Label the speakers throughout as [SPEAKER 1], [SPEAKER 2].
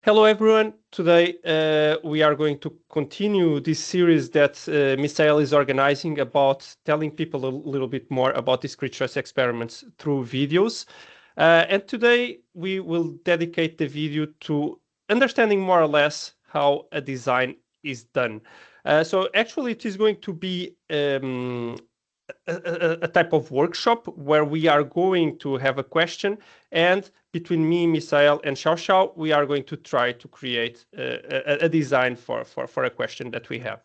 [SPEAKER 1] Hello, everyone. Today, we are going to continue this series that Misael is organizing about telling people a little bit more about discrete choice experiments through videos. And today, we will dedicate the video to understanding more or less how a design is done. So actually, it is going to be a type of workshop where we are going to have a question, and between me, Misael, and Xiao Xiao, we are going to try to create a design for a question that we have.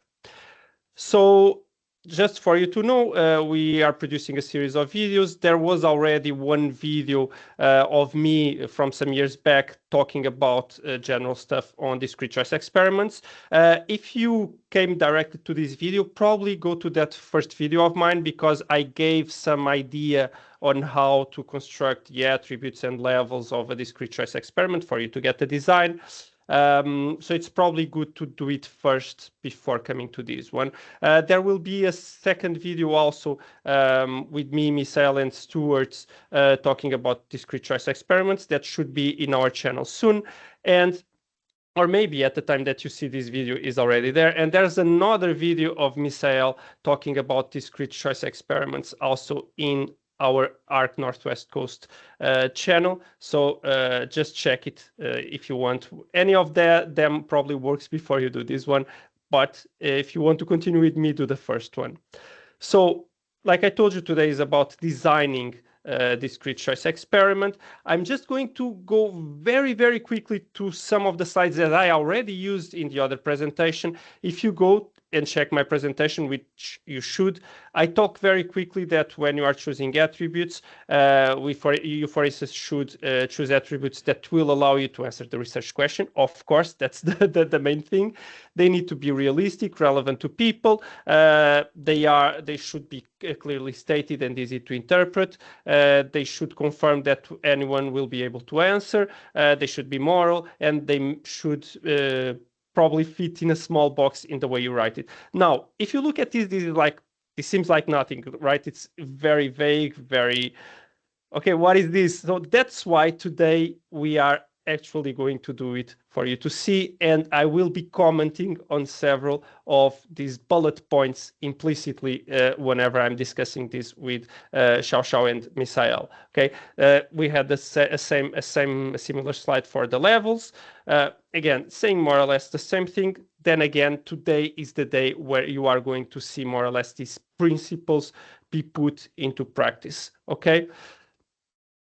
[SPEAKER 1] So just for you to know, we are producing a series of videos. There was already one video of me from some years back talking about general stuff on discrete choice experiments. If you came directly to this video, probably go to that first video of mine, because I gave some idea on how to construct the attributes and levels of a discrete choice experiment for you to get the design. So it's probably good to do it first before coming to this one. There will be a second video also with me, Misael, and Stuart talking about discrete choice experiments that should be in our channel soon. Or maybe at the time that you see this video is already there. And there's another video of Misael talking about discrete choice experiments also in our Arc Northwest Coast channel. So just check it if you want. Any of them probably works before you do this one. But if you want to continue with me, do the first one. So like I told you, today is about designing discrete choice experiment. I'm just going to go very, very quickly to some of the slides that I already used in the other presentation. If you go and check my presentation, which you should, I talk very quickly that when you are choosing attributes, for instance, should choose attributes that will allow you to answer the research question. Of course, that's the main thing. They need to be realistic, relevant to people. They should be clearly stated and easy to interpret. They should confirm that anyone will be able to answer. They should be moral, and they should probably fit in a small box in the way you write it. Now, if you look at this seems like nothing, right? It's very vague, very, okay, what is this? So that's why today we are actually going to do it for you to see, and I will be commenting on several of these bullet points implicitly whenever I'm discussing this with Xiao Xiao and Misael. Okay, we had a similar slide for the levels. Again, saying more or less the same thing. Then again, today is the day where you are going to see more or less these principles be put into practice. Okay.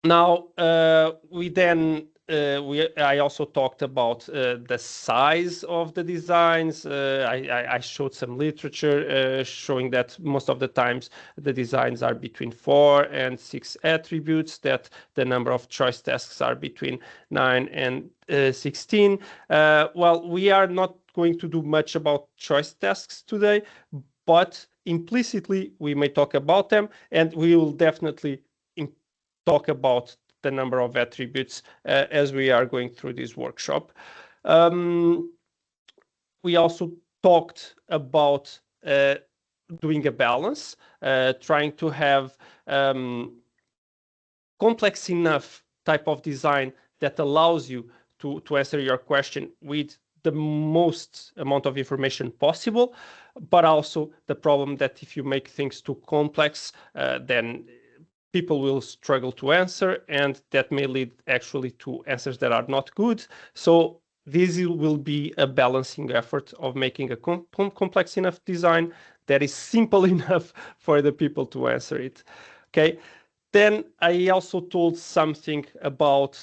[SPEAKER 1] Now I also talked about the size of the designs. I showed some literature showing that most of the times the designs are between 4 and 6 attributes, that the number of choice tasks are between 9 and 16. Well, we are not going to do much about choice tasks today, but implicitly we may talk about them, and we will definitely talk about the number of attributes as we are going through this workshop. We also talked about doing a balance, trying to have complex enough type of design that allows you to answer your question with the most amount of information possible, but also the problem that if you make things too complex, then people will struggle to answer, and that may lead actually to answers that are not good. So this will be a balancing effort of making a complex enough design that is simple enough for the people to answer it. Okay. Then I also told something about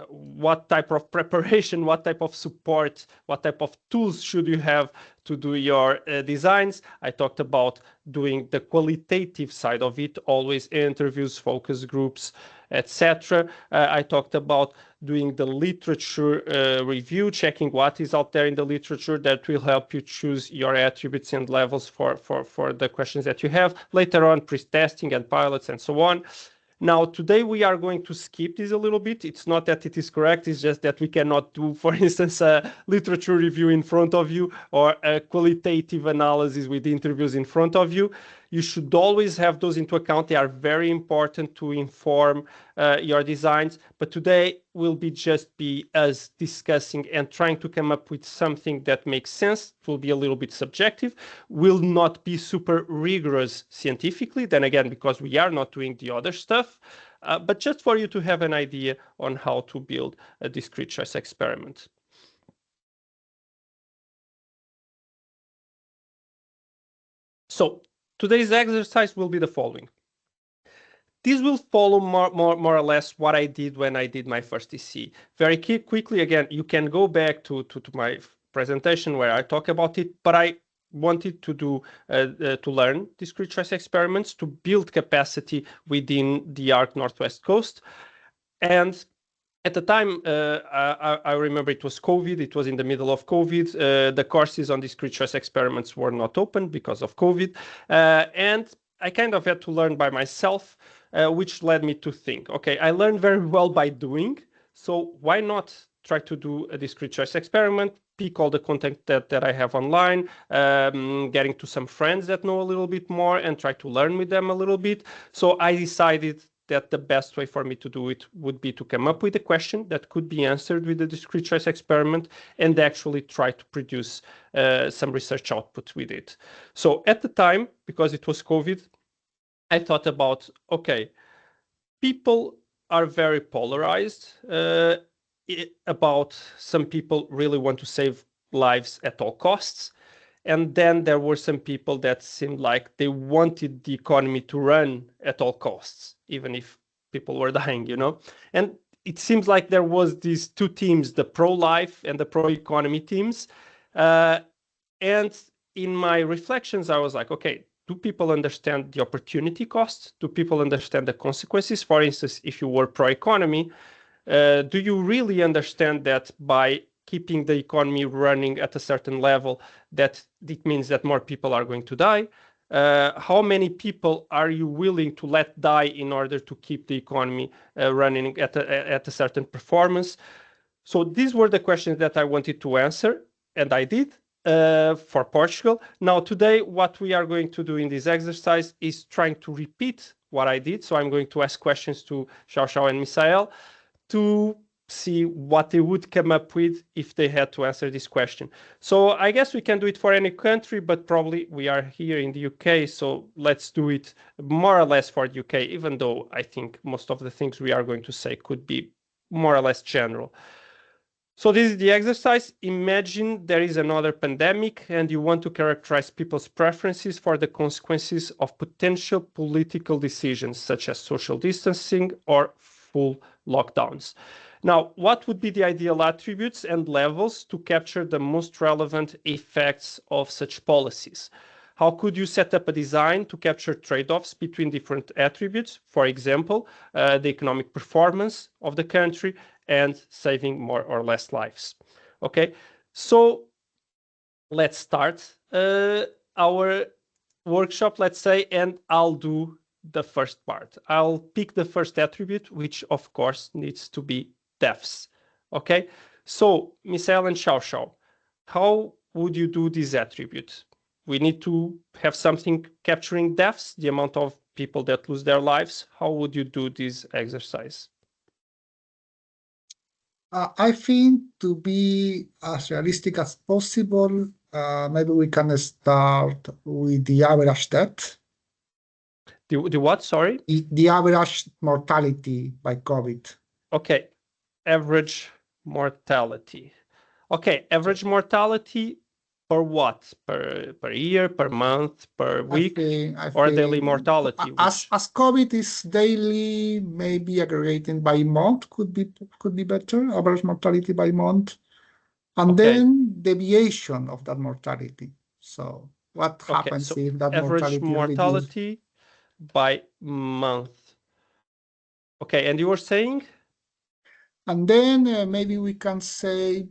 [SPEAKER 1] what type of preparation, what type of support, what type of tools should you have to do your designs. I talked about doing the qualitative side of it, always interviews, focus groups, etc. I talked about doing the literature review, checking what is out there in the literature that will help you choose your attributes and levels for the questions that you have. Later on, pre-testing and pilots and so on. Now, today we are going to skip this a little bit. It's not that it is correct, it's just that we cannot do, for instance, a literature review in front of you or a qualitative analysis with interviews in front of you. You should always have those into account. They are very important to inform your designs. But today will be just be us discussing and trying to come up with something that makes sense. It will be a little bit subjective, will not be super rigorous scientifically. Then again, because we are not doing the other stuff, but just for you to have an idea on how to build a discrete choice experiment. So today's exercise will be the following. This will follow more or less what I did when I did my first TC. Very quickly, again, you can go back to my presentation where I talk about it, but I wanted to do to learn discrete choice experiments to build capacity within the ARC Northwest Coast. And at the time, I remember it was COVID. It was in the middle of COVID. The courses on discrete choice experiments were not open because of COVID. And I kind of had to learn by myself, which led me to think, okay, I learned very well by doing. So why not try to do a discrete choice experiment, pick all the content that I have online, getting to some friends that know a little bit more and try to learn with them a little bit. So I decided that the best way for me to do it would be to come up with a question that could be answered with a discrete choice experiment and actually try to produce some research output with it. So at the time, because it was COVID, I thought about, okay, people are very polarized about some people really want to save lives at all costs. And then there were some people that seemed like they wanted the economy to run at all costs, even if people were dying, you know? And it seems like there was these two teams, the pro-life and the pro-economy teams. And in my reflections, I was like, okay, do people understand the opportunity cost? Do people understand the consequences? For instance, if you were pro-economy, do you really understand that by keeping the economy running at a certain level, that it means that more people are going to die? How many people are you willing to let die in order to keep the economy running at a certain performance? So these were the questions that I wanted to answer, and I did for Portugal. Now, today, what we are going to do in this exercise is trying to repeat what I did. So I'm going to ask questions to Xiao and Misael to see what they would come up with if they had to answer this question. So I guess we can do it for any country, but probably we are here in the UK, so let's do it more or less for the UK, even though I think most of the things we are going to say could be more or less general. So this is the exercise. Imagine there is another pandemic and you want to characterize people's preferences for the consequences of potential political decisions, such as social distancing or full lockdowns. Now, what would be the ideal attributes and levels to capture the most relevant effects of such policies? How could you set up a design to capture trade-offs between different attributes? For example, the economic performance of the country and saving more or less lives. Okay, so let's start our workshop, let's say, and I'll do the first part. I'll pick the first attribute, which of course needs to be deaths. Okay, so Misael and Xiao, how would you do this attribute? We need to have something capturing deaths, the amount of people that lose their lives. How would you do this exercise?
[SPEAKER 2] I think to be as realistic as possible, maybe we can start with the average death.
[SPEAKER 1] The what, sorry?
[SPEAKER 2] The average mortality by COVID.
[SPEAKER 1] Okay, average mortality. Okay, average mortality for what? Per year, per month, per week, or daily mortality?
[SPEAKER 2] As COVID is daily, maybe aggregating by month could be better. Average mortality by month, and then deviation of that mortality. So what happens if that
[SPEAKER 1] average mortality by month? Okay, and you were saying?
[SPEAKER 2] And then maybe we can say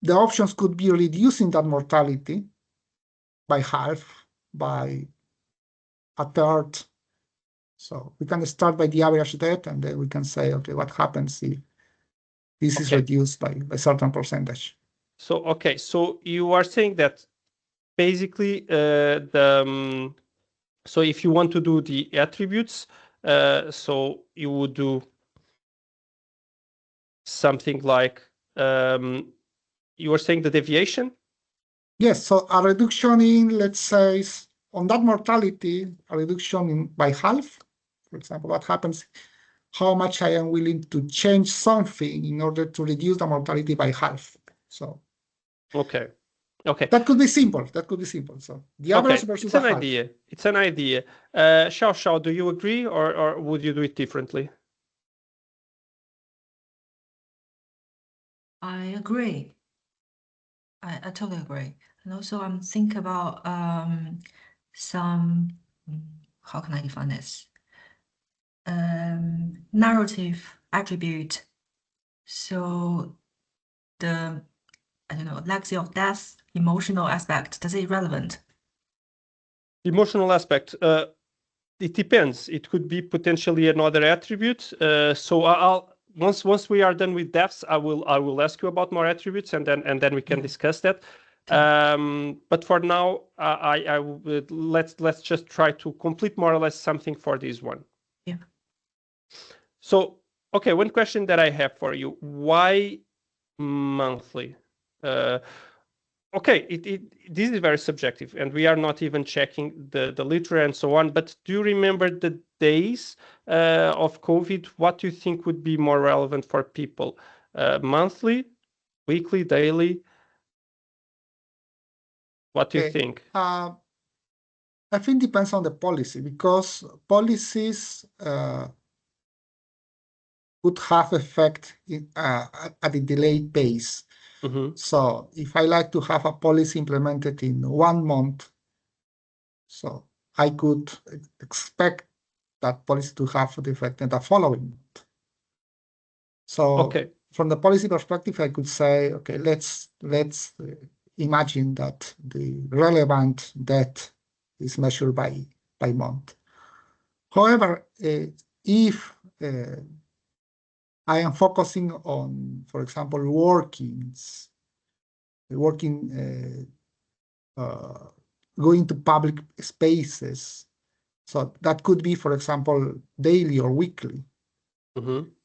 [SPEAKER 2] the options could be reducing that mortality by half, by a third. So we can start by the average death, and then we can say, okay, what happens if this is reduced by a certain percentage?
[SPEAKER 1] So, okay, so you are saying that basically so if you want to do the attributes, so you would do something like you were saying the deviation.
[SPEAKER 2] Yes, so a reduction in, let's say, on that mortality, a reduction by half, for example, what happens, how much I am willing to change something in order to reduce the mortality by half. So
[SPEAKER 1] okay,
[SPEAKER 2] that could be simple. That could be simple. So the average versus
[SPEAKER 1] it's
[SPEAKER 2] the
[SPEAKER 1] an
[SPEAKER 2] half.
[SPEAKER 1] idea. It's an idea. Xiao, do you agree, or would you do it differently?
[SPEAKER 3] I agree. I totally agree. And also I'm thinking about some, how can I define this? Narrative attribute. So the, I don't know, legacy of death, emotional aspect, does it relevant?
[SPEAKER 1] Emotional aspect. It depends. It could be potentially another attribute. So I'll once we are done with deaths, I will ask you about more attributes, and then we can discuss that. But for now, I would let's just try to complete more or less something for this one.
[SPEAKER 3] Yeah.
[SPEAKER 1] So okay, one question that I have for you: why monthly? Okay, this is very subjective, and we are not even checking the literature and so on. But do you remember the days of COVID? What do you think would be more relevant for people? Monthly, weekly, daily? What do you think?
[SPEAKER 2] I think depends on the policy, because policies would have effect at a delayed pace. So if I like to have a policy implemented in 1 month, so I could expect that policy to have the effect in the following month. So from the policy perspective, I could say, okay, let's imagine that the relevant debt is measured by month. However, if I am focusing on, for example, going to public spaces. So that could be, for example, daily or weekly.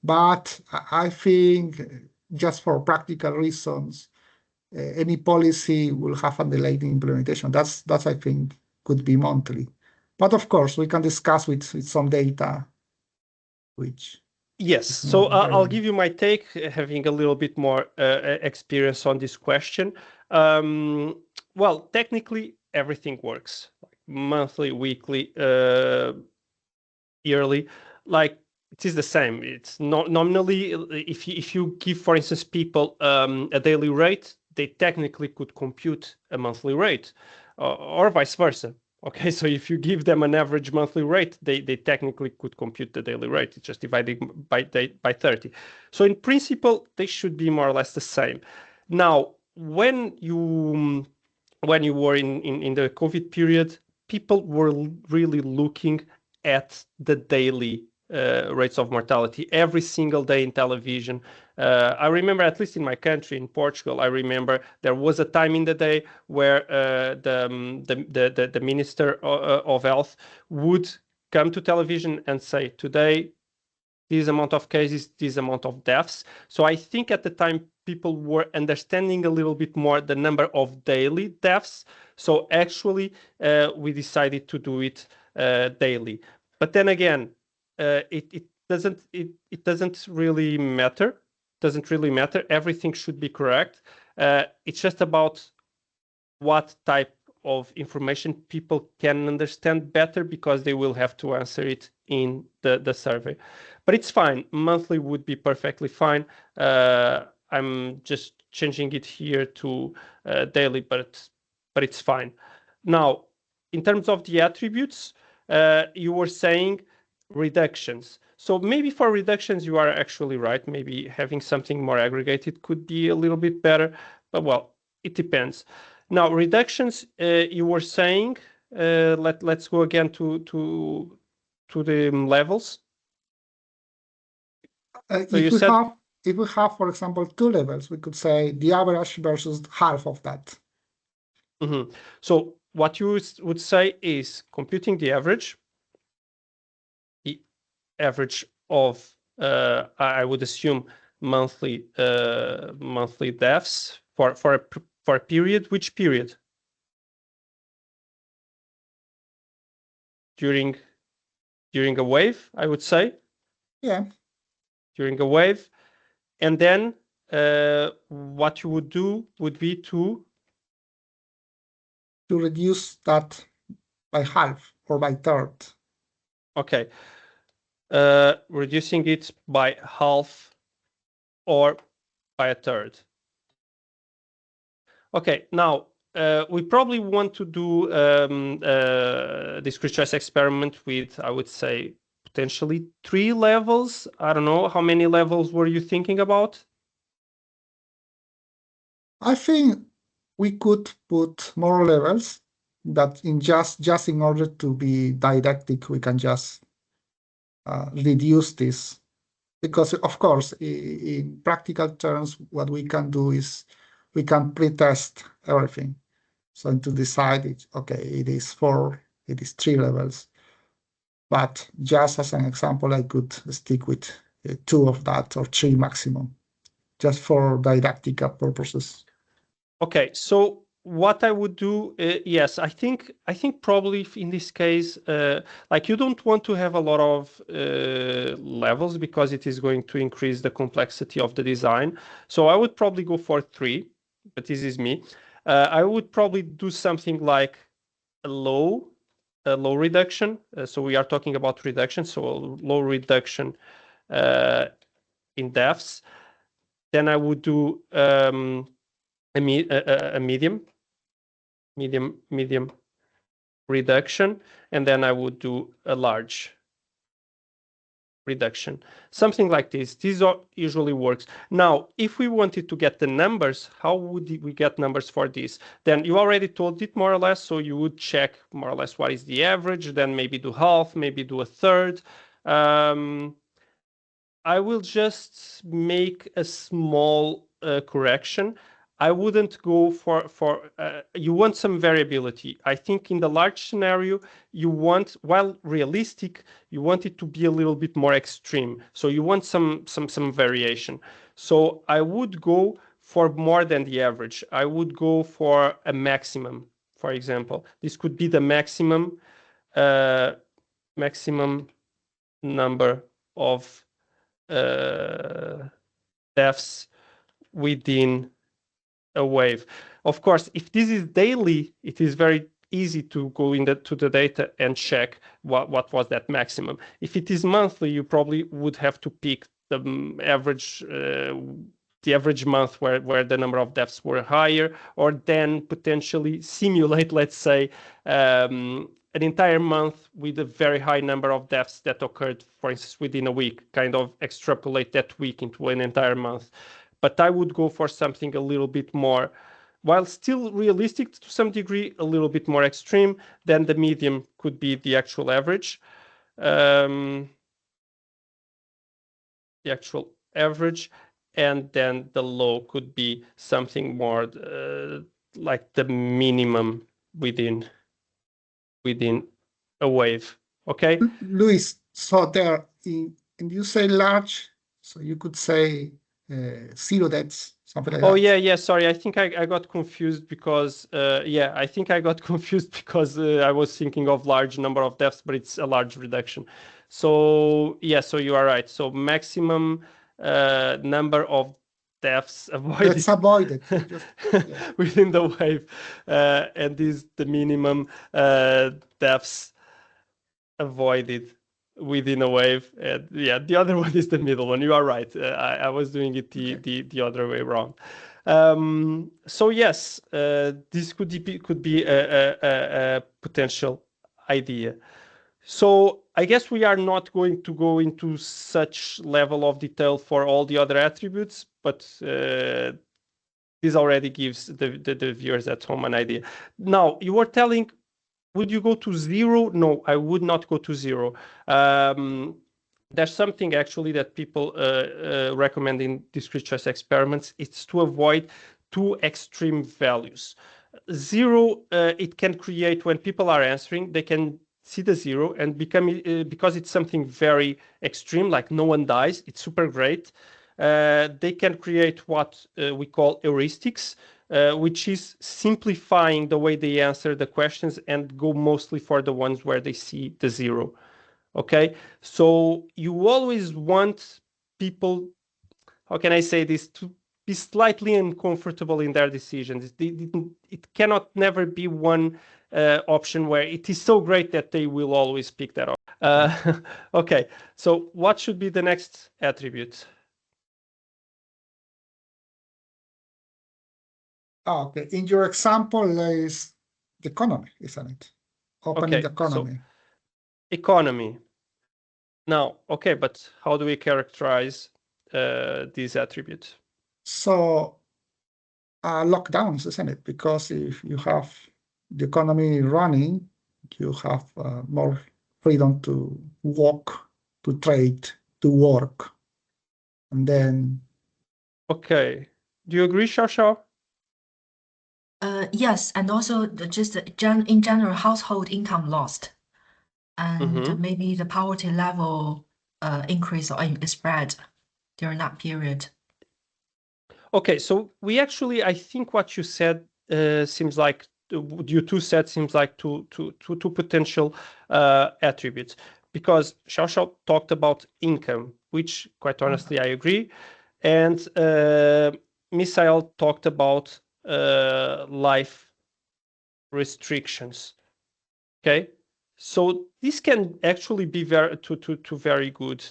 [SPEAKER 2] But I think just for practical reasons, any policy will have a delayed implementation. That's I think could be monthly. But of course, we can discuss with some data, which
[SPEAKER 1] yes. So I'll give you my take, having a little bit more experience on this question. Well, technically, everything works, like monthly, weekly, yearly. Like it is the same. It's not nominally. If you give, for instance, people a daily rate, they technically could compute a monthly rate, or vice versa. Okay, so if you give them an average monthly rate, they technically could compute the daily rate. It's just divided by 30. So in principle, they should be more or less the same. Now, when you were in the COVID period, people were really looking at the daily rates of mortality every single day in television. I remember, at least in my country, in Portugal, I remember there was a time in the day where the Minister of Health would come to television and say, today, this amount of cases, this amount of deaths. So I think at the time, people were understanding a little bit more the number of daily deaths. So actually, we decided to do it daily. But then again, it doesn't really matter. Doesn't really matter. Everything should be correct. It's just about what type of information people can understand better, because they will have to answer it in the survey. But it's fine. Monthly would be perfectly fine. I'm just changing it here to daily, but it's fine. Now, in terms of the attributes, you were saying reductions. So maybe for reductions, you are actually right. Maybe having something more aggregated could be a little bit better, but well, it depends. Now, reductions, you were saying, let's go again to the levels.
[SPEAKER 2] So if we have, for example, 2 levels, we could say the average versus half of that.
[SPEAKER 1] So what you would say is computing the average of, I would assume, monthly deaths for a period. Which period? During a wave, I would say.
[SPEAKER 2] Yeah.
[SPEAKER 1] During a wave. And then what you would do would be to
[SPEAKER 2] reduce that by half or by third.
[SPEAKER 1] Okay. Reducing it by half or by a third. Okay, now we probably want to do discrete choice experiment with, I would say, potentially 3 levels. I don't know, how many levels were you thinking about?
[SPEAKER 2] I think we could put more levels that in just in order to be didactic, we can just reduce this. Because of course, in practical terms, what we can do is we can pre-test everything. So to decide it, okay, it is 4, it is 3 levels. But just as an example, I could stick with 2 of that or 3 maximum, just for didactic purposes.
[SPEAKER 1] Okay, so what I would do, yes, I think probably in this case, like you don't want to have a lot of levels because it is going to increase the complexity of the design. So I would probably go for 3, but this is me. I would probably do something like a low reduction. So we are talking about reduction, so a low reduction in deaths. Then I would do a medium reduction, and then I would do a large reduction, something like this. This usually works. Now, if we wanted to get the numbers, how would we get numbers for this? Then you already told it more or less, so you would check more or less what is the average, then maybe do half, maybe do a third. I will just make a small correction. I wouldn't go for you want some variability. I think in the large scenario, you want, while realistic, you want it to be a little bit more extreme. So you want some variation. So I would go for more than the average. I would go for a maximum, for example. This could be the maximum number of deaths within a wave. Of course, if this is daily, it is very easy to go to the data and check what was that maximum. If it is monthly, you probably would have to pick the average month where the number of deaths were higher, or then potentially simulate, let's say, an entire month with a very high number of deaths that occurred, for instance, within a week, kind of extrapolate that week into an entire month. But I would go for something a little bit more, while still realistic to some degree, a little bit more extreme. Then the medium could be the actual average. The actual average. And then the low could be something more like the minimum within a wave. Okay,
[SPEAKER 2] Luis, so there, and you say large, so you could say 0 deaths, something like that.
[SPEAKER 1] Oh yeah. Sorry, I think I got confused because I think I got confused because I was thinking of large number of deaths, but it's a large reduction. So yeah, so you are right. So maximum number of deaths avoided.
[SPEAKER 2] That's avoided.
[SPEAKER 1] Within the wave, and is the minimum deaths avoided within a wave. And yeah, the other one is the middle one. You are right. I was doing it the other way around. So yes, this could be a potential idea. So I guess we are not going to go into such level of detail for all the other attributes, but this already gives the viewers at home an idea. Now, you were telling, would you go to 0? No, I would not go to 0. There's something actually that people recommend in discrete choice experiments. It's to avoid too extreme values. Zero, it can create when people are answering, they can see the zero and become, because it's something very extreme, like no one dies, it's super great. They can create what we call heuristics, which is simplifying the way they answer the questions and go mostly for the ones where they see the zero. Okay, so you always want people, how can I say this, to be slightly uncomfortable in their decisions. It cannot never be one option where it is so great that they will always pick that up. Okay, so what should be the next attribute?
[SPEAKER 2] Okay, in your example is the economy, isn't it? Opening the
[SPEAKER 1] Okay,
[SPEAKER 2] economy.
[SPEAKER 1] so economy. Now, okay, but how do we characterize these attributes?
[SPEAKER 2] So lockdowns, isn't it? Because if you have the economy running, you have more freedom to walk, to trade, to work. And then
[SPEAKER 1] Okay, do you agree, Xiao Xiao?
[SPEAKER 3] Yes, and also just in general, household income lost, and maybe the poverty level increase or spread during that period.
[SPEAKER 1] Okay, so we actually, I think what you said seems like you two said seems like two potential attributes, because Xiao Xiao talked about income, which quite honestly I agree, and Misael talked about life restrictions. Okay, so this can actually be very very good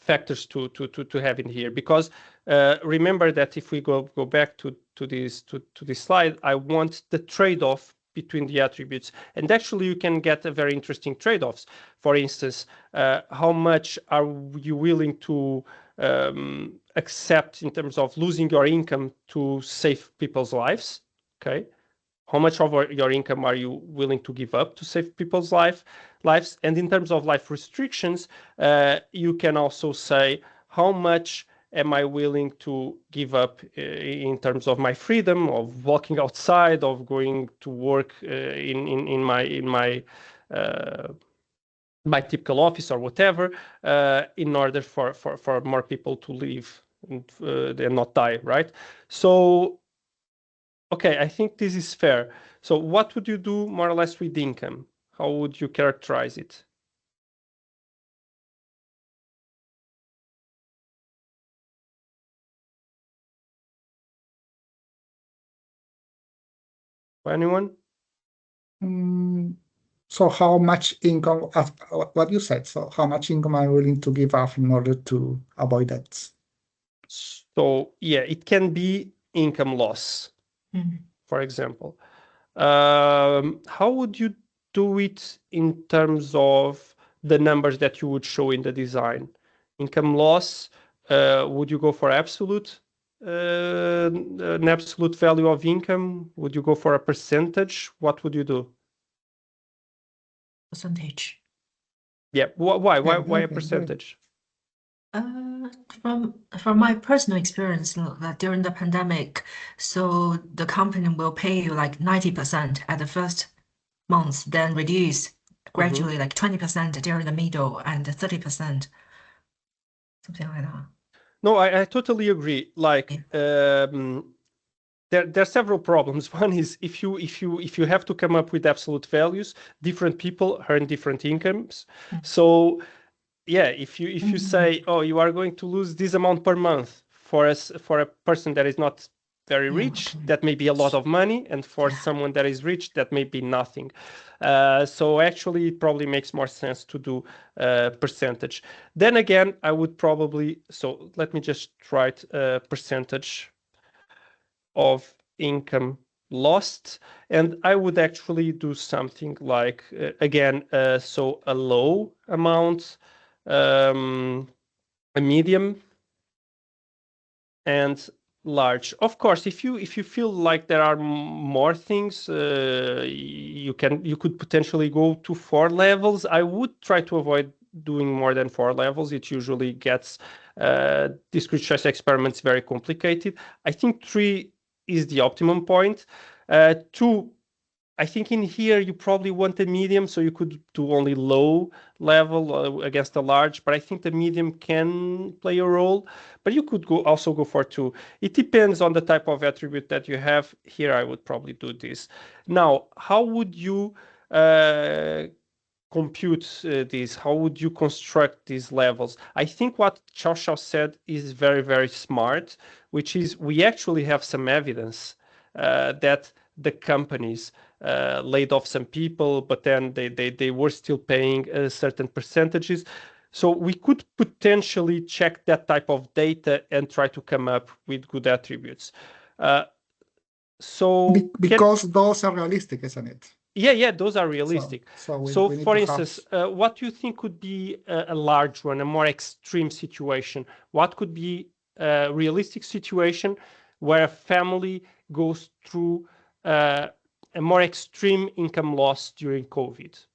[SPEAKER 1] factors to have in here, because remember that if we go back to this slide, I want the trade-off between the attributes, and actually you can get a very interesting trade-offs. For instance, how much are you willing to accept in terms of losing your income to save people's lives? Okay, how much of your income are you willing to give up to save people's lives? And in terms of life restrictions, you can also say, how much am I willing to give up in terms of my freedom of walking outside, of going to work in my my typical office or whatever, in order for more people to live and not die, right? So okay, I think this is fair. So what would you do more or less with income? How would you characterize it? Anyone?
[SPEAKER 2] so how much income, what you said, so how much income I'm willing to give up in order to avoid that?
[SPEAKER 1] So yeah, it can be income loss, for example. How would you do it in terms of the numbers that you would show in the design? Income loss, would you go for absolute, an absolute value of income? Would you go for a percentage? What would you do?
[SPEAKER 3] Percentage.
[SPEAKER 1] Yeah, why a
[SPEAKER 2] Okay,
[SPEAKER 1] percentage?
[SPEAKER 3] From my personal experience, that during the pandemic, so the company will pay you like 90% at the first month, then reduce gradually like 20% during the middle and 30%, something like that.
[SPEAKER 1] No, I totally agree. Like, there are several problems. One is if you have to come up with absolute values, different people earn different incomes. So yeah, if you say, oh, you are going to lose this amount per month, for a person that is not very rich, that may be a lot of money, and for someone that is rich, that may be nothing. So actually, it probably makes more sense to do percentage. Then again, I would probably, so let me just write percentage of income lost, and I would actually do something like again, so a low amount, a medium, and large. Of course, if you feel like there are more things, you could potentially go to 4 levels. I would try to avoid doing more than 4 levels. It usually gets discrete choice experiments very complicated. I think 3 is the optimum point. Two, I think in here you probably want a medium, so you could do only low level against a large, but I think the medium can play a role. But you could also go for 2. It depends on the type of attribute that you have. Here I would probably do this. Now, how would you compute these? How would you construct these levels? I think what Xiao said is very, very smart, which is we actually have some evidence that the companies laid off some people, but then they were still paying certain percentages. So we could potentially check that type of data and try to come up with good attributes.
[SPEAKER 2] Because those are realistic, isn't it?
[SPEAKER 1] Yeah, those are realistic.
[SPEAKER 2] So
[SPEAKER 1] for instance, what do you think could be a large one, a more extreme situation? What could be a realistic situation where a family goes through a more extreme income loss during COVID?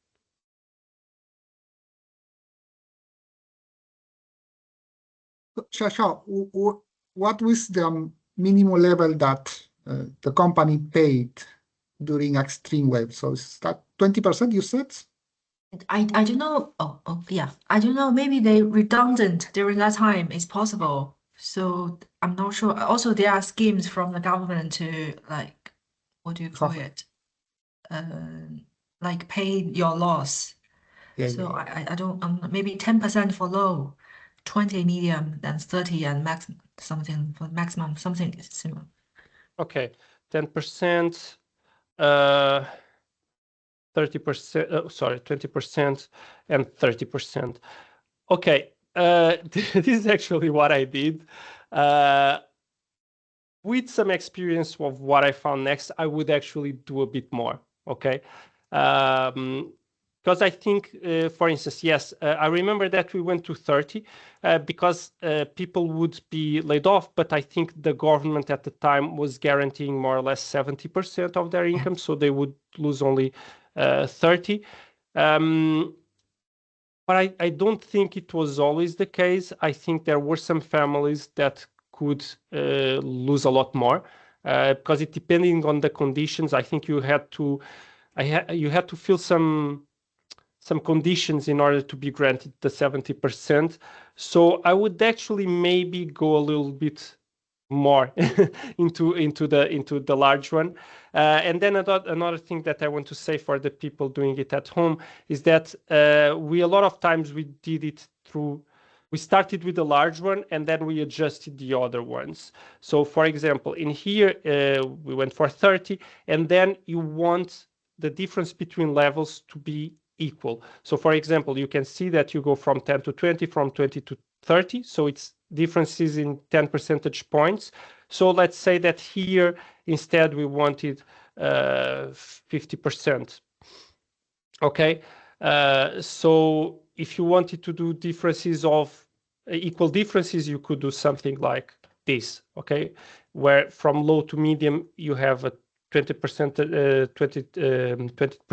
[SPEAKER 2] Xiao, what was the minimum level that the company paid during extreme wave? So is that 20% you said?
[SPEAKER 3] I don't know. Oh yeah. I don't know. Maybe they redundant during that time. It's possible. So I'm not sure. Also, there are schemes from the government to like, what do you call it? Like pay your loss. So I don't maybe 10% for low, 20 medium, then 30 and max something for maximum something similar.
[SPEAKER 1] Okay, 10%, 30%, sorry, 20% and 30%. Okay, this is actually what I did. With some experience of what I found next, I would actually do a bit more, okay? Because I think, for instance, yes, I remember that we went to 30 because people would be laid off, but I think the government at the time was guaranteeing more or less 70% of their income, so they would lose only 30. But I don't think it was always the case. I think there were some families that could lose a lot more because it depending on the conditions. I think you had to fill some conditions in order to be granted the 70%. So I would actually maybe go a little bit more into the large one. And then another thing that I want to say for the people doing it at home is that we a lot of times we did it through. We started with the large one and then we adjusted the other ones. So for example, in here, we went for 30 and then you want the difference between levels to be equal. So for example, you can see that you go from 10 to 20, from 20 to 30. So it's differences in 10 percentage points. So let's say that here, instead, we wanted 50%. Okay. So if you wanted to do differences of equal differences, you could do something like this, okay? Where from low to medium, you have a 20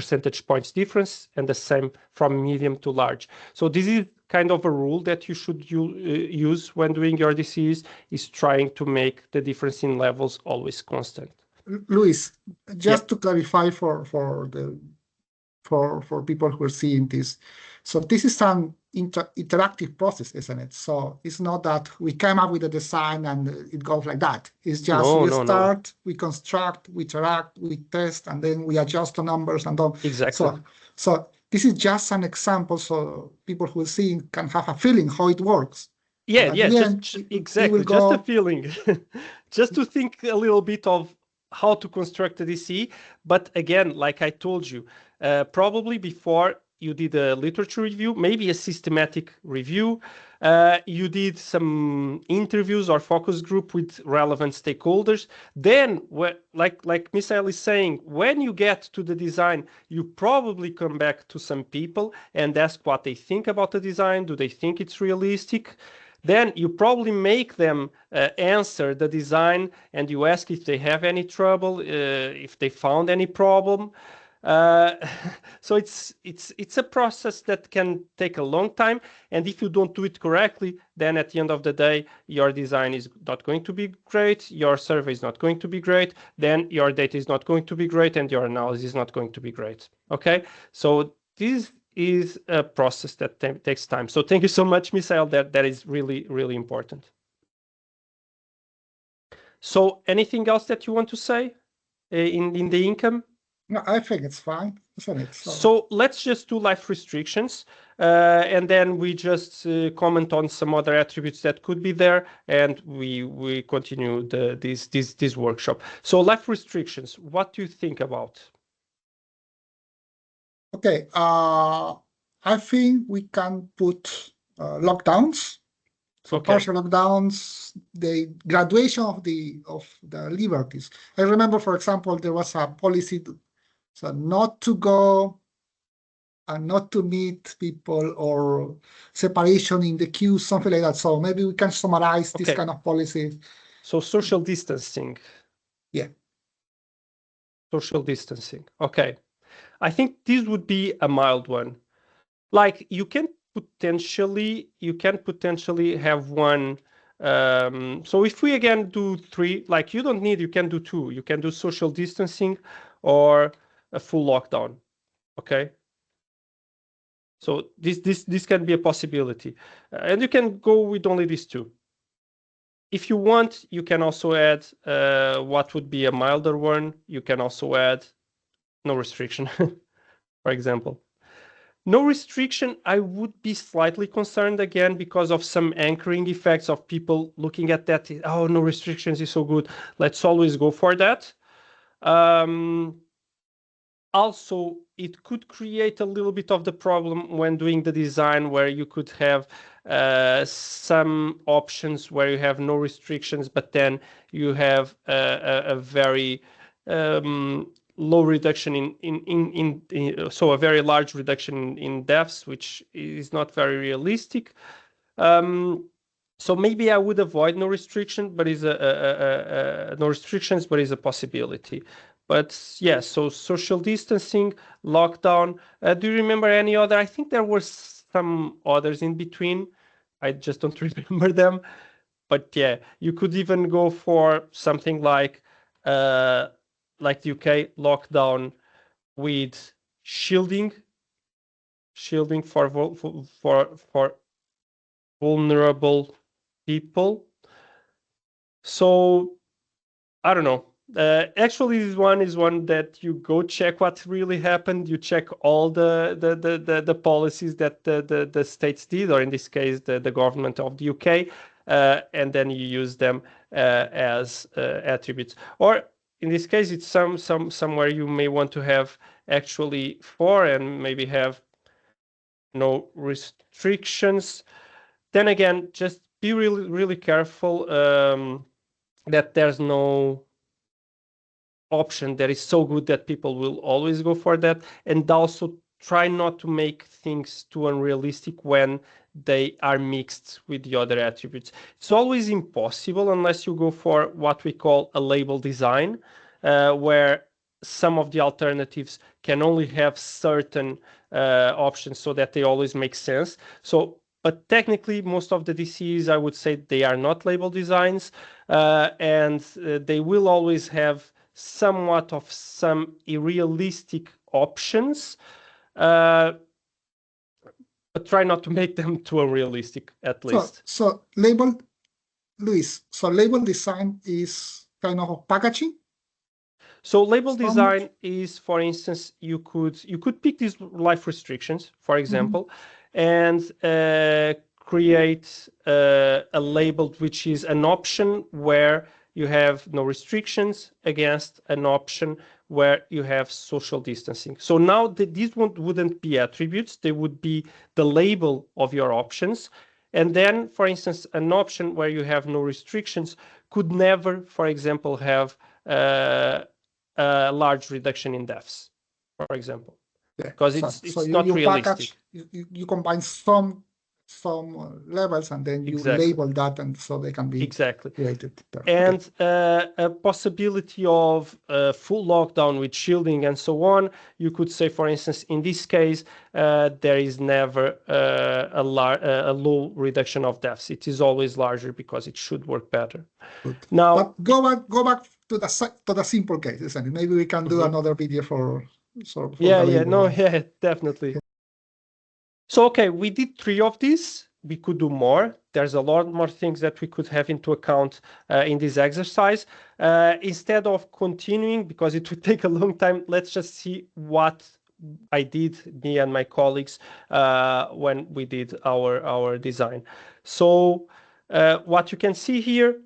[SPEAKER 1] percentage points difference, and the same from medium to large. So this is kind of a rule that you should use when doing your DCs, is trying to make the difference in levels always constant.
[SPEAKER 2] Luis, just to clarify for people who are seeing this. So this is an interactive process, isn't it? So it's not that we came up with a design and it goes like that. It's just we start, we construct, we interact, we test, and then we adjust the numbers and all.
[SPEAKER 1] Exactly.
[SPEAKER 2] So this is just an example, so people who are seeing can have a feeling how it works.
[SPEAKER 1] Yeah, exactly. Just a feeling, just to think a little bit of how to construct a DC. But again, like I told you, probably before you did a literature review, maybe a systematic review. You did some interviews or focus group with relevant stakeholders. Then, like Misael is saying, when you get to the design, you probably come back to some people and ask what they think about the design. Do they think it's realistic? Then you probably make them answer the design and you ask if they have any trouble, if they found any problem. So it's a process that can take a long time, and if you don't do it correctly, then at the end of the day, your design is not going to be great, your survey is not going to be great, then your data is not going to be great, and your analysis is not going to be great. Okay, so this is a process that takes time. So thank you so much, Misael. That is really, really important. So anything else that you want to say in the income?
[SPEAKER 2] No, I think it's fine, isn't it?
[SPEAKER 1] So let's just do life restrictions, and then we just comment on some other attributes that could be there, and we continue this workshop. So life restrictions, what do you think about?
[SPEAKER 2] Okay, I think we can put lockdowns. So
[SPEAKER 1] Okay.
[SPEAKER 2] partial lockdowns, the graduation of the liberties. I remember, for example, there was a policy so not to go and not to meet people or separation in the queue, something like that. So maybe we can summarize this
[SPEAKER 1] Okay.
[SPEAKER 2] kind of policy.
[SPEAKER 1] So social distancing.
[SPEAKER 2] Yeah.
[SPEAKER 1] Social distancing. Okay. I think this would be a mild one. Like you can potentially have one. So if we again do 3, like you don't need, you can do 2. You can do social distancing or a full lockdown. Okay. So this can be a possibility, and you can go with only these 2. If you want, you can also add what would be a milder one. You can also add no restriction, for example. No restriction, I would be slightly concerned again because of some anchoring effects of people looking at that. Oh, no restrictions is so good. Let's always go for that. Also, it could create a little bit of the problem when doing the design where you could have some options where you have no restrictions, but then you have a very low reduction so a very large reduction in deaths, which is not very realistic. So maybe I would avoid no restriction, but is no restrictions, but is a possibility. But yeah, so social distancing, lockdown. Do you remember any other? I think there were some others in between. I just don't remember them. But yeah, you could even go for something like the UK lockdown with shielding for vulnerable people. So I don't know. Actually, this one is one that you go check what really happened. You check all the policies that the states did, or in this case, the government of the UK, and then you use them as attributes. Or in this case, it's somewhere you may want to have actually 4 and maybe have no restrictions. Then again, just be really careful that there's no option that is so good that people will always go for that, and also try not to make things too unrealistic when they are mixed with the other attributes. It's always impossible unless you go for what we call a label design, where some of the alternatives can only have certain options so that they always make sense. So but technically, most of the DCs, I would say, they are not label designs, and they will always have somewhat of some realistic options, but try not to make them too unrealistic, at least.
[SPEAKER 2] So label, Luis, so label design is kind of a packaging?
[SPEAKER 1] So label design is, for instance, you could pick these life restrictions, for example, and create a label which is an option where you have no restrictions against an option where you have social distancing. So now these wouldn't be attributes, they would be the label of your options. And then, for instance, an option where you have no restrictions could never, for example, have a large reduction in deaths, for example, because it's not realistic.
[SPEAKER 2] You combine some some levels, and then you
[SPEAKER 1] Exactly.
[SPEAKER 2] label that, and so they can be
[SPEAKER 1] Exactly.
[SPEAKER 2] created there.
[SPEAKER 1] And a possibility of full lockdown with shielding and so on. You could say, for instance, in this case, there is never a low reduction of deaths. It is always larger because it should work better.
[SPEAKER 2] Good.
[SPEAKER 1] Now,
[SPEAKER 2] but go back to the simple cases, and maybe we can do another video for
[SPEAKER 1] yeah, definitely. So, okay, we did 3 of these. We could do more. There's a lot more things that we could have into account in this exercise. Instead of continuing, because it would take a long time, let's just see what I did, me and my colleagues, when we did our design. So what you can see here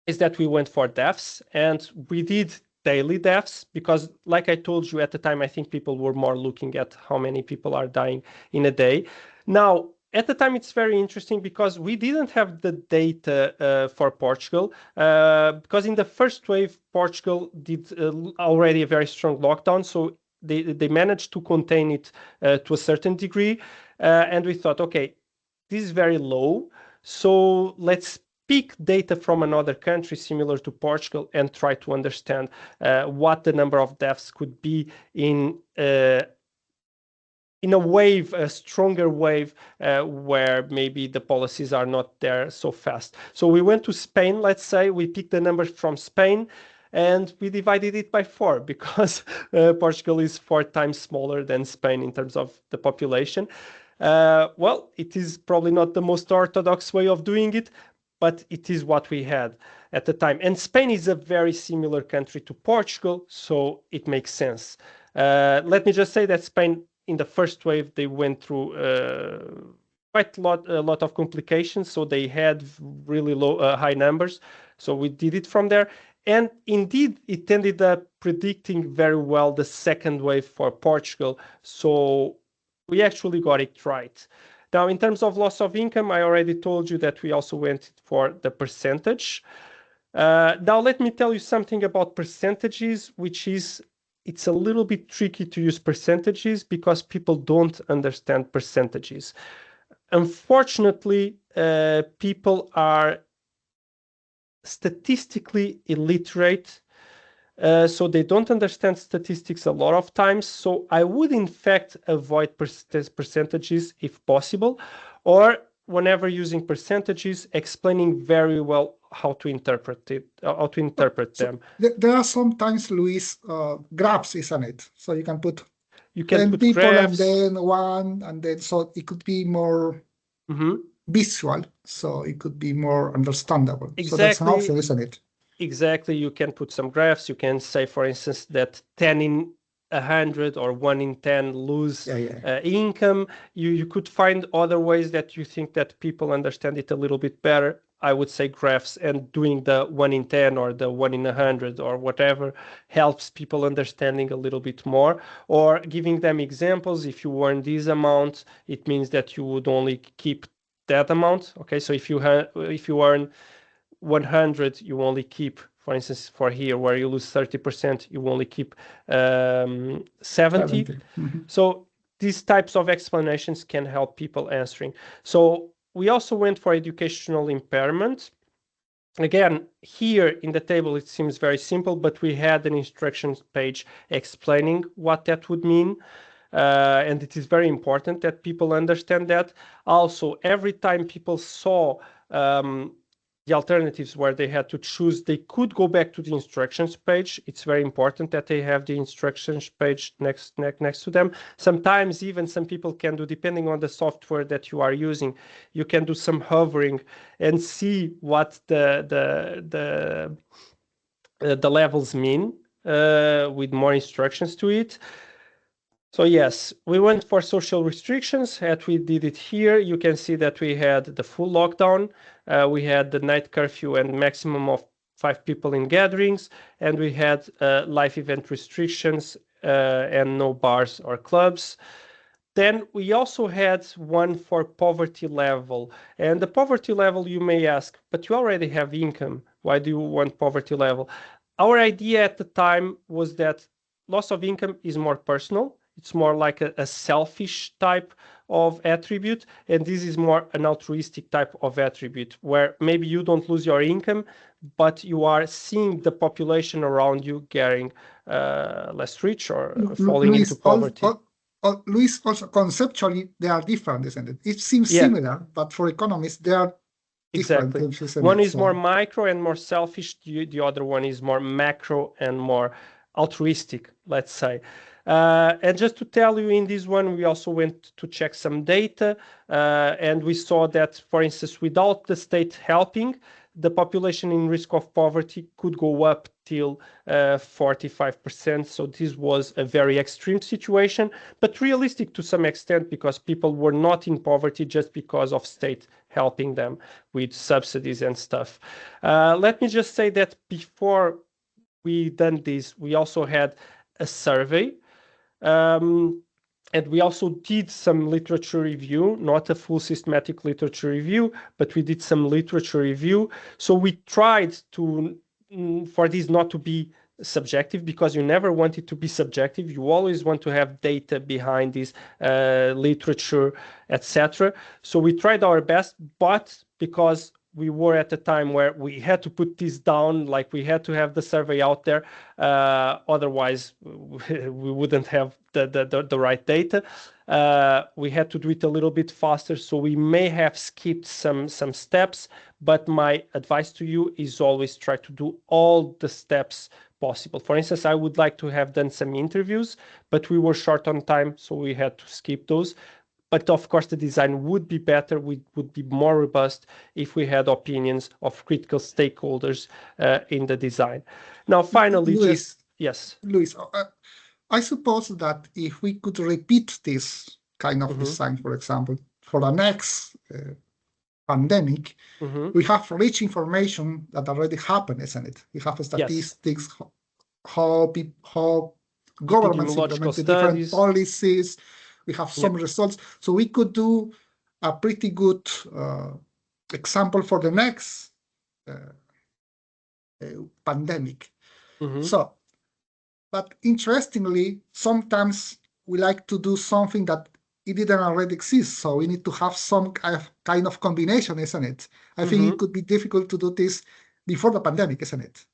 [SPEAKER 1] is that we went for deaths, and we did daily deaths because, like I told you at the time, I think people were more looking at how many people are dying in a day. Now, at the time, it's very interesting because we didn't have the data for Portugal, because in the first wave, Portugal did already a very strong lockdown, so they managed to contain it to a certain degree, and we thought, okay, this is very low, so let's pick data from another country similar to Portugal and try to understand what the number of deaths could be in a wave, a stronger wave, where maybe the policies are not there so fast. So we went to Spain, let's say, we picked the numbers from Spain, and we divided it by 4 because Portugal is 4 times smaller than Spain in terms of the population. Well, it is probably not the most orthodox way of doing it, but it is what we had at the time. And Spain is a very similar country to Portugal, so it makes sense. Let me just say that Spain, in the first wave, they went through quite a lot of complications, so they had really high numbers. So we did it from there. And indeed, it ended up predicting very well the second wave for Portugal. So we actually got it right. Now, in terms of loss of income, I already told you that we also went for the percentage. Now, let me tell you something about percentages, which is, it's a little bit tricky to use percentages because people don't understand percentages. Unfortunately, people are statistically illiterate, so they don't understand statistics a lot of times. So I would, in fact, avoid percentages if possible, or whenever using percentages, explaining very well how to interpret them.
[SPEAKER 2] There are sometimes, Luis, graphs, isn't it? So you can put
[SPEAKER 1] You can
[SPEAKER 2] 10
[SPEAKER 1] put
[SPEAKER 2] people
[SPEAKER 1] graphs.
[SPEAKER 2] and then 1, and then so it could be more visual, so it could be more understandable.
[SPEAKER 1] Exactly.
[SPEAKER 2] So that's an option, isn't it?
[SPEAKER 1] Exactly. You can put some graphs. You can say, for instance, that 10 in 100 or 1 in 10 lose income. You could find other ways that you think that people understand it a little bit better. I would say graphs, and doing the 1 in 10 or the 1 in 100 or whatever helps people understanding a little bit more, or giving them examples. If you earn this amount, it means that you would only keep that amount. Okay, so if you earn 100, you only keep, for instance, for here where you lose 30%, you only keep 70. So these types of explanations can help people answering. So we also went for educational impairment. Again, here in the table, it seems very simple, but we had an instructions page explaining what that would mean. And it is very important that people understand that. Also, every time people saw the alternatives where they had to choose, they could go back to the instructions page. It's very important that they have the instructions page next to them. Sometimes even some people can do, depending on the software that you are using, you can do some hovering and see what the levels mean with more instructions to it. So yes, we went for social restrictions, and we did it here. You can see that we had the full lockdown, we had the night curfew and maximum of 5 people in gatherings, and we had live event restrictions and no bars or clubs. Then we also had one for poverty level. And the poverty level, you may ask, but you already have income. Why do you want poverty level? Our idea at the time was that loss of income is more personal. It's more like a selfish type of attribute, and this is more an altruistic type of attribute, where maybe you don't lose your income, but you are seeing the population around you getting less rich or falling into poverty.
[SPEAKER 2] Luis, also conceptually, they are different, isn't it? It seems similar, but for economists, they are different.
[SPEAKER 1] Exactly. One is more micro and more selfish. The other one is more macro and more altruistic, let's say. And just to tell you, in this one, we also went to check some data, and we saw that, for instance, without the state helping, the population in risk of poverty could go up till 45%. So this was a very extreme situation, but realistic to some extent, because people were not in poverty just because of state helping them with subsidies and stuff. Let me just say that before we done this, we also had a survey. And we also did some literature review, not a full systematic literature review, but we did some literature review. So we tried to, for this not to be subjective, because you never want it to be subjective. You always want to have data behind this literature, etc. So we tried our best, but because we were at a time where we had to put this down, like we had to have the survey out there, otherwise we wouldn't have the right data. We had to do it a little bit faster, so we may have skipped some steps, but my advice to you is always try to do all the steps possible. For instance, I would like to have done some interviews, but we were short on time, so we had to skip those. But of course, the design would be better, would be more robust if we had opinions of critical stakeholders in the design. Now, finally,
[SPEAKER 2] Luis,
[SPEAKER 1] yes.
[SPEAKER 2] Luis, I suppose that if we could repeat this kind of design, for example, for the next pandemic, we have rich information that already happened, isn't it? We have statistics, how governments implemented different policies. We have some results, so we could do a pretty good example for the next pandemic. So, but interestingly, sometimes we like to do something that it didn't already exist, so we need to have some kind of combination, isn't it? I think it could be difficult to do this before the pandemic, isn't it?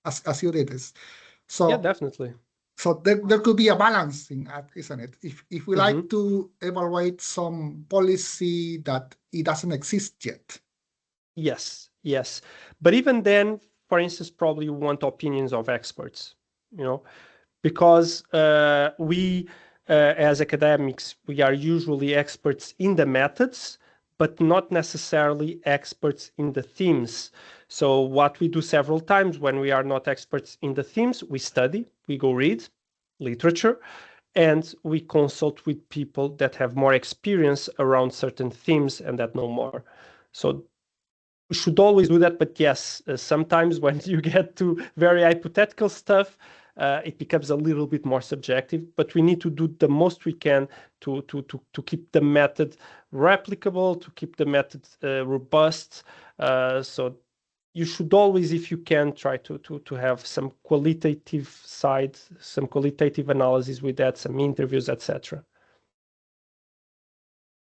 [SPEAKER 2] As you did this. So
[SPEAKER 1] yeah, definitely.
[SPEAKER 2] So there could be a balancing act, isn't it? If we like to evaluate some policy that it doesn't exist yet.
[SPEAKER 1] Yes. But even then, for instance, probably you want opinions of experts, because we, as academics, we are usually experts in the methods, but not necessarily experts in the themes. So what we do several times when we are not experts in the themes, we study, we go read literature, and we consult with people that have more experience around certain themes and that know more. So we should always do that, but yes, sometimes when you get to very hypothetical stuff, it becomes a little bit more subjective, but we need to do the most we can to keep the method replicable, to keep the method robust. So you should always, if you can, try to have some qualitative side, some qualitative analysis with that, some interviews, etc.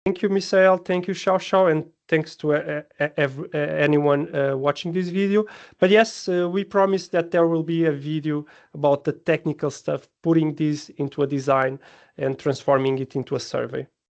[SPEAKER 1] Thank you, Misael. Thank you, Xiao, and thanks to anyone watching this video. But yes, we promise that there will be a video about the technical stuff, putting this into a design and transforming it into a survey.